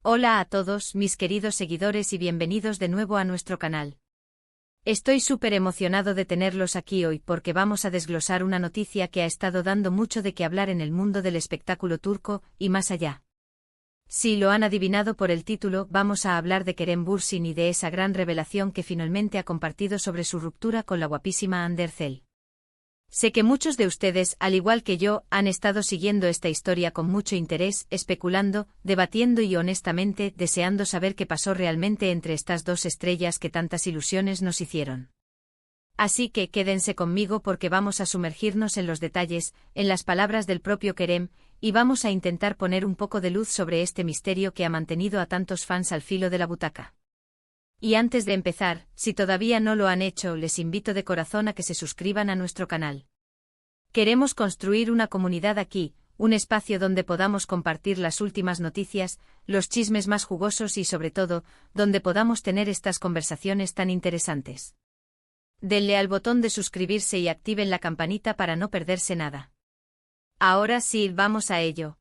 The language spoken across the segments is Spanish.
Hola a todos, mis queridos seguidores y bienvenidos de nuevo a nuestro canal. Estoy súper emocionado de tenerlos aquí hoy porque vamos a desglosar una noticia que ha estado dando mucho de qué hablar en el mundo del espectáculo turco y más allá. Si lo han adivinado por el título, vamos a hablar de Kerem Bürsin y de esa gran revelación que finalmente ha compartido sobre su ruptura con la guapísima Hande Erçel. Sé que muchos de ustedes, al igual que yo, han estado siguiendo esta historia con mucho interés, especulando, debatiendo y honestamente deseando saber qué pasó realmente entre estas dos estrellas que tantas ilusiones nos hicieron. Así que quédense conmigo porque vamos a sumergirnos en los detalles, en las palabras del propio Kerem, y vamos a intentar poner un poco de luz sobre este misterio que ha mantenido a tantos fans al filo de la butaca. Y antes de empezar, si todavía no lo han hecho, les invito de corazón a que se suscriban a nuestro canal. Queremos construir una comunidad aquí, un espacio donde podamos compartir las últimas noticias, los chismes más jugosos y sobre todo, donde podamos tener estas conversaciones tan interesantes. Denle al botón de suscribirse y activen la campanita para no perderse nada. Ahora sí, vamos a ello.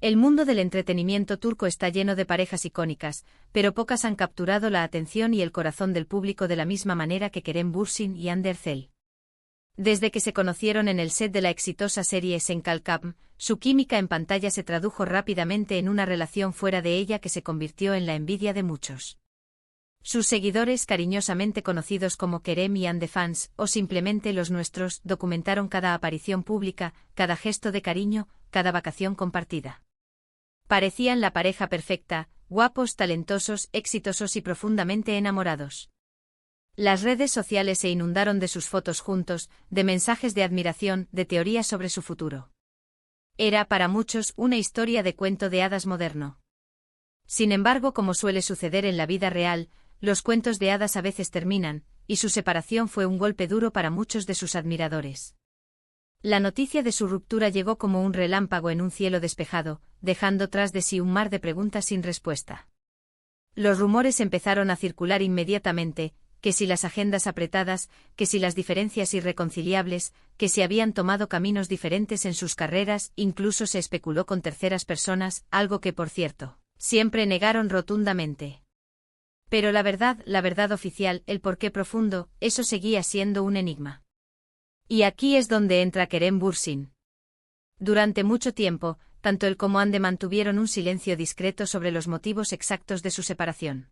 El mundo del entretenimiento turco está lleno de parejas icónicas, pero pocas han capturado la atención y el corazón del público de la misma manera que Kerem Bürsin y Hande Erçel. Desde que se conocieron en el set de la exitosa serie Senkalkam, su química en pantalla se tradujo rápidamente en una relación fuera de ella que se convirtió en la envidia de muchos. Sus seguidores, cariñosamente conocidos como Kerem y Hande fans, o simplemente los nuestros, documentaron cada aparición pública, cada gesto de cariño, cada vacación compartida. Parecían la pareja perfecta, guapos, talentosos, exitosos y profundamente enamorados. Las redes sociales se inundaron de sus fotos juntos, de mensajes de admiración, de teorías sobre su futuro. Era para muchos una historia de cuento de hadas moderno. Sin embargo, como suele suceder en la vida real, los cuentos de hadas a veces terminan, y su separación fue un golpe duro para muchos de sus admiradores. La noticia de su ruptura llegó como un relámpago en un cielo despejado, dejando tras de sí un mar de preguntas sin respuesta. Los rumores empezaron a circular inmediatamente, que si las agendas apretadas, que si las diferencias irreconciliables, que si habían tomado caminos diferentes en sus carreras, incluso se especuló con terceras personas, algo que, por cierto, siempre negaron rotundamente. Pero la verdad oficial, el porqué profundo, eso seguía siendo un enigma. Y aquí es donde entra Kerem Bürsin. Durante mucho tiempo, tanto él como Hande mantuvieron un silencio discreto sobre los motivos exactos de su separación.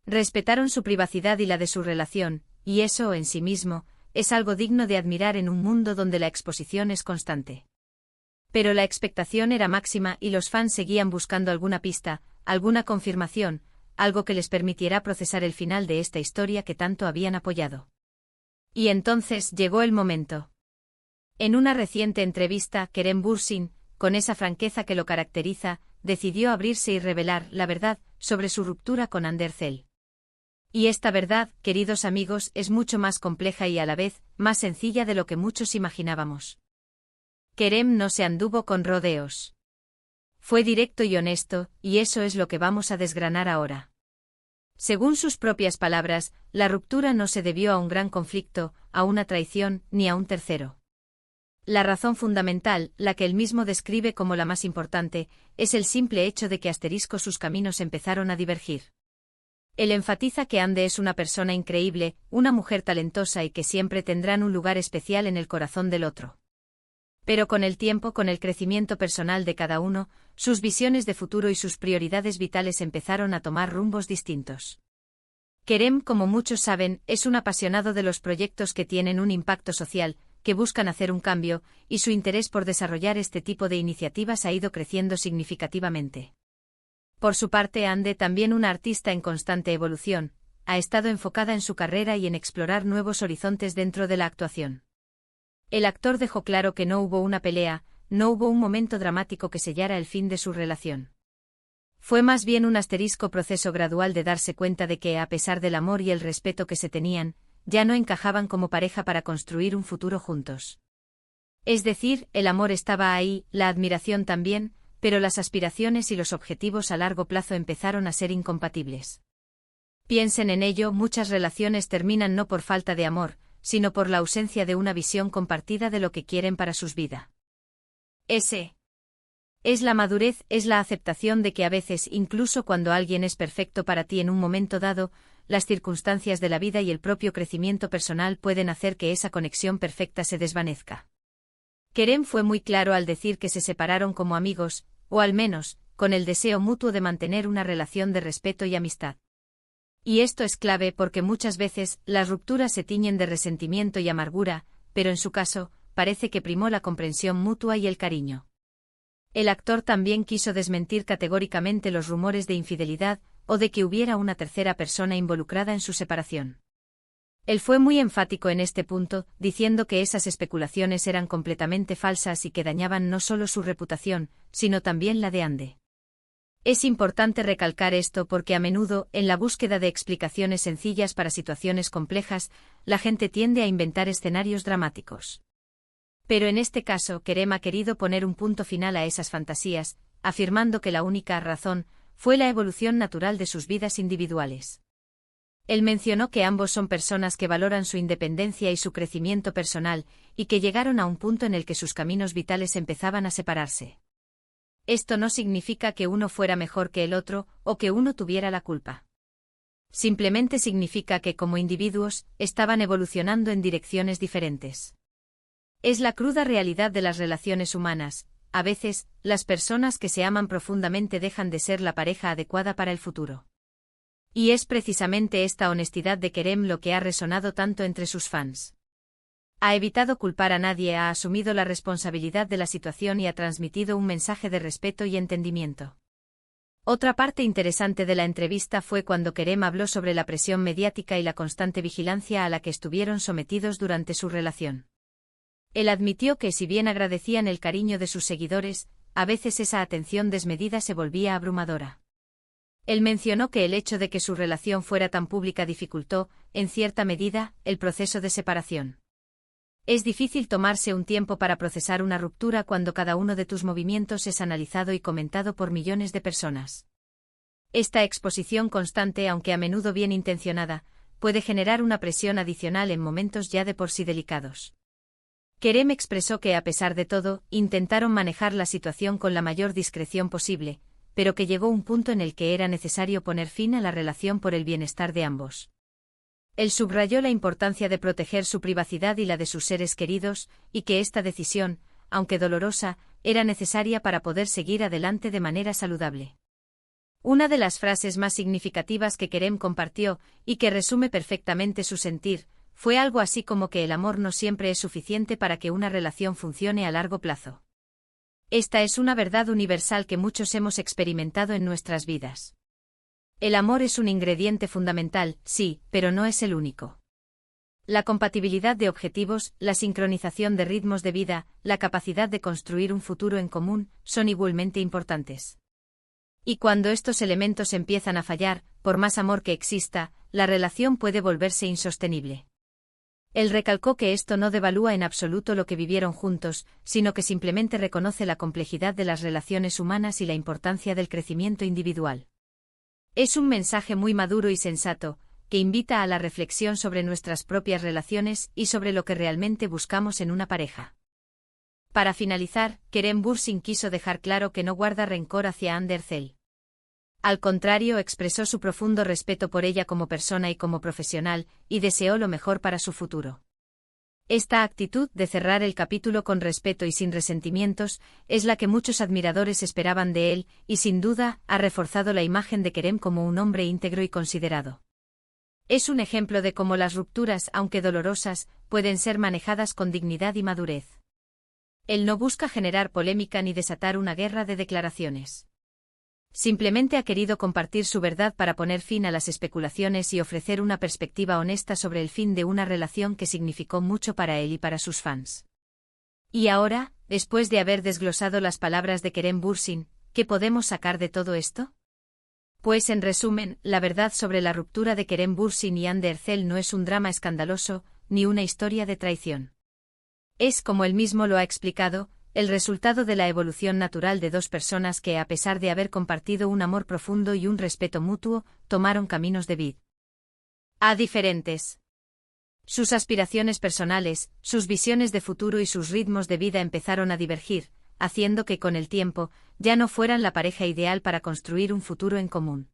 Respetaron su privacidad y la de su relación, y eso, en sí mismo, es algo digno de admirar en un mundo donde la exposición es constante. Pero la expectación era máxima y los fans seguían buscando alguna pista, alguna confirmación, algo que les permitiera procesar el final de esta historia que tanto habían apoyado. Y entonces llegó el momento. En una reciente entrevista, Kerem Bürsin, con esa franqueza que lo caracteriza, decidió abrirse y revelar la verdad sobre su ruptura con Hande Erçel. Y esta verdad, queridos amigos, es mucho más compleja y a la vez, más sencilla de lo que muchos imaginábamos. Kerem no se anduvo con rodeos. Fue directo y honesto, y eso es lo que vamos a desgranar ahora. Según sus propias palabras, la ruptura no se debió a un gran conflicto, a una traición, ni a un tercero. La razón fundamental, la que él mismo describe como la más importante, es el simple hecho de que sus caminos empezaron a divergir. Él enfatiza que Hande es una persona increíble, una mujer talentosa y que siempre tendrán un lugar especial en el corazón del otro. Pero con el tiempo, con el crecimiento personal de cada uno, sus visiones de futuro y sus prioridades vitales empezaron a tomar rumbos distintos. Kerem, como muchos saben, es un apasionado de los proyectos que tienen un impacto social, que buscan hacer un cambio, y su interés por desarrollar este tipo de iniciativas ha ido creciendo significativamente. Por su parte, Hande, también una artista en constante evolución, ha estado enfocada en su carrera y en explorar nuevos horizontes dentro de la actuación. El actor dejó claro que no hubo una pelea, no hubo un momento dramático que sellara el fin de su relación. Fue más bien un proceso gradual de darse cuenta de que, a pesar del amor y el respeto que se tenían, ya no encajaban como pareja para construir un futuro juntos. Es decir, el amor estaba ahí, la admiración también, pero las aspiraciones y los objetivos a largo plazo empezaron a ser incompatibles. Piensen en ello, muchas relaciones terminan no por falta de amor, sino por la ausencia de una visión compartida de lo que quieren para sus vidas. Es la madurez, es la aceptación de que a veces, incluso cuando alguien es perfecto para ti en un momento dado, las circunstancias de la vida y el propio crecimiento personal pueden hacer que esa conexión perfecta se desvanezca. Kerem fue muy claro al decir que se separaron como amigos, o al menos, con el deseo mutuo de mantener una relación de respeto y amistad. Y esto es clave porque muchas veces las rupturas se tiñen de resentimiento y amargura, pero en su caso, parece que primó la comprensión mutua y el cariño. El actor también quiso desmentir categóricamente los rumores de infidelidad o de que hubiera una tercera persona involucrada en su separación. Él fue muy enfático en este punto, diciendo que esas especulaciones eran completamente falsas y que dañaban no solo su reputación, sino también la de Ande. Es importante recalcar esto porque a menudo, en la búsqueda de explicaciones sencillas para situaciones complejas, la gente tiende a inventar escenarios dramáticos. Pero en este caso, Kerem ha querido poner un punto final a esas fantasías, afirmando que la única razón fue la evolución natural de sus vidas individuales. Él mencionó que ambos son personas que valoran su independencia y su crecimiento personal, y que llegaron a un punto en el que sus caminos vitales empezaban a separarse. Esto no significa que uno fuera mejor que el otro, o que uno tuviera la culpa. Simplemente significa que como individuos, estaban evolucionando en direcciones diferentes. Es la cruda realidad de las relaciones humanas. A veces, las personas que se aman profundamente dejan de ser la pareja adecuada para el futuro. Y es precisamente esta honestidad de Kerem lo que ha resonado tanto entre sus fans. Ha evitado culpar a nadie, ha asumido la responsabilidad de la situación y ha transmitido un mensaje de respeto y entendimiento. Otra parte interesante de la entrevista fue cuando Kerem habló sobre la presión mediática y la constante vigilancia a la que estuvieron sometidos durante su relación. Él admitió que si bien agradecían el cariño de sus seguidores, a veces esa atención desmedida se volvía abrumadora. Él mencionó que el hecho de que su relación fuera tan pública dificultó, en cierta medida, el proceso de separación. Es difícil tomarse un tiempo para procesar una ruptura cuando cada uno de tus movimientos es analizado y comentado por millones de personas. Esta exposición constante, aunque a menudo bien intencionada, puede generar una presión adicional en momentos ya de por sí delicados. Kerem expresó que a pesar de todo, intentaron manejar la situación con la mayor discreción posible, pero que llegó un punto en el que era necesario poner fin a la relación por el bienestar de ambos. Él subrayó la importancia de proteger su privacidad y la de sus seres queridos, y que esta decisión, aunque dolorosa, era necesaria para poder seguir adelante de manera saludable. Una de las frases más significativas que Kerem compartió, y que resume perfectamente su sentir, fue algo así como que el amor no siempre es suficiente para que una relación funcione a largo plazo. Esta es una verdad universal que muchos hemos experimentado en nuestras vidas. El amor es un ingrediente fundamental, sí, pero no es el único. La compatibilidad de objetivos, la sincronización de ritmos de vida, la capacidad de construir un futuro en común, son igualmente importantes. Y cuando estos elementos empiezan a fallar, por más amor que exista, la relación puede volverse insostenible. Él recalcó que esto no devalúa en absoluto lo que vivieron juntos, sino que simplemente reconoce la complejidad de las relaciones humanas y la importancia del crecimiento individual. Es un mensaje muy maduro y sensato, que invita a la reflexión sobre nuestras propias relaciones y sobre lo que realmente buscamos en una pareja. Para finalizar, Kerem Bürsin quiso dejar claro que no guarda rencor hacia Hande Erçel. Al contrario, expresó su profundo respeto por ella como persona y como profesional, y deseó lo mejor para su futuro. Esta actitud de cerrar el capítulo con respeto y sin resentimientos, es la que muchos admiradores esperaban de él, y sin duda, ha reforzado la imagen de Kerem como un hombre íntegro y considerado. Es un ejemplo de cómo las rupturas, aunque dolorosas, pueden ser manejadas con dignidad y madurez. Él no busca generar polémica ni desatar una guerra de declaraciones. Simplemente ha querido compartir su verdad para poner fin a las especulaciones y ofrecer una perspectiva honesta sobre el fin de una relación que significó mucho para él y para sus fans. Y ahora, después de haber desglosado las palabras de Kerem Bürsin, ¿qué podemos sacar de todo esto? Pues en resumen, la verdad sobre la ruptura de Kerem Bürsin y Hande Erçel no es un drama escandaloso, ni una historia de traición. Es, como él mismo lo ha explicado, el resultado de la evolución natural de dos personas que, a pesar de haber compartido un amor profundo y un respeto mutuo, tomaron caminos de vida diferentes. Sus aspiraciones personales, sus visiones de futuro y sus ritmos de vida empezaron a divergir, haciendo que con el tiempo, ya no fueran la pareja ideal para construir un futuro en común.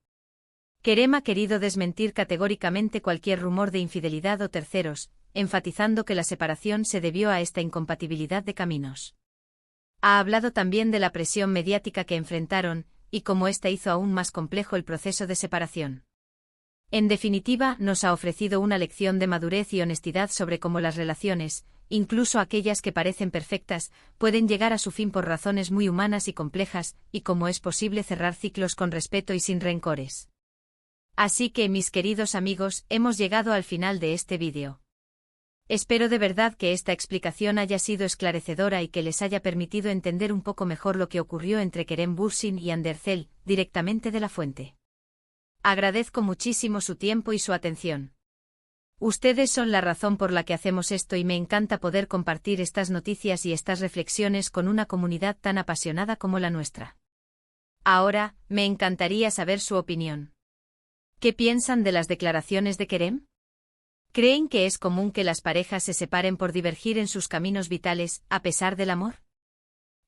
Kerem ha querido desmentir categóricamente cualquier rumor de infidelidad o terceros, enfatizando que la separación se debió a esta incompatibilidad de caminos. Ha hablado también de la presión mediática que enfrentaron, y cómo ésta hizo aún más complejo el proceso de separación. En definitiva, nos ha ofrecido una lección de madurez y honestidad sobre cómo las relaciones, incluso aquellas que parecen perfectas, pueden llegar a su fin por razones muy humanas y complejas, y cómo es posible cerrar ciclos con respeto y sin rencores. Así que, mis queridos amigos, hemos llegado al final de este vídeo. Espero de verdad que esta explicación haya sido esclarecedora y que les haya permitido entender un poco mejor lo que ocurrió entre Kerem Bürsin y Andersel, directamente de la fuente. Agradezco muchísimo su tiempo y su atención. Ustedes son la razón por la que hacemos esto y me encanta poder compartir estas noticias y estas reflexiones con una comunidad tan apasionada como la nuestra. Ahora, me encantaría saber su opinión. ¿Qué piensan de las declaraciones de Kerem? ¿Creen que es común que las parejas se separen por divergir en sus caminos vitales, a pesar del amor?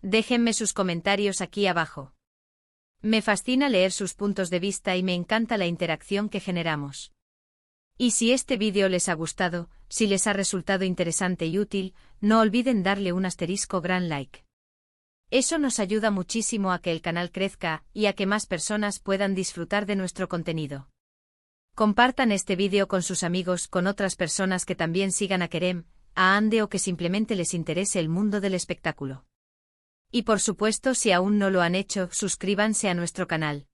Déjenme sus comentarios aquí abajo. Me fascina leer sus puntos de vista y me encanta la interacción que generamos. Y si este vídeo les ha gustado, si les ha resultado interesante y útil, no olviden darle un gran like. Eso nos ayuda muchísimo a que el canal crezca y a que más personas puedan disfrutar de nuestro contenido. Compartan este vídeo con sus amigos, con otras personas que también sigan a Kerem, a Ande o que simplemente les interese el mundo del espectáculo. Y por supuesto, si aún no lo han hecho, suscríbanse a nuestro canal.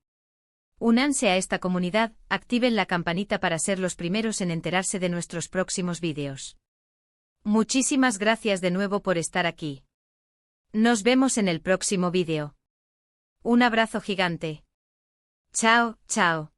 Únanse a esta comunidad, activen la campanita para ser los primeros en enterarse de nuestros próximos vídeos. Muchísimas gracias de nuevo por estar aquí. Nos vemos en el próximo vídeo. Un abrazo gigante. Chao, chao.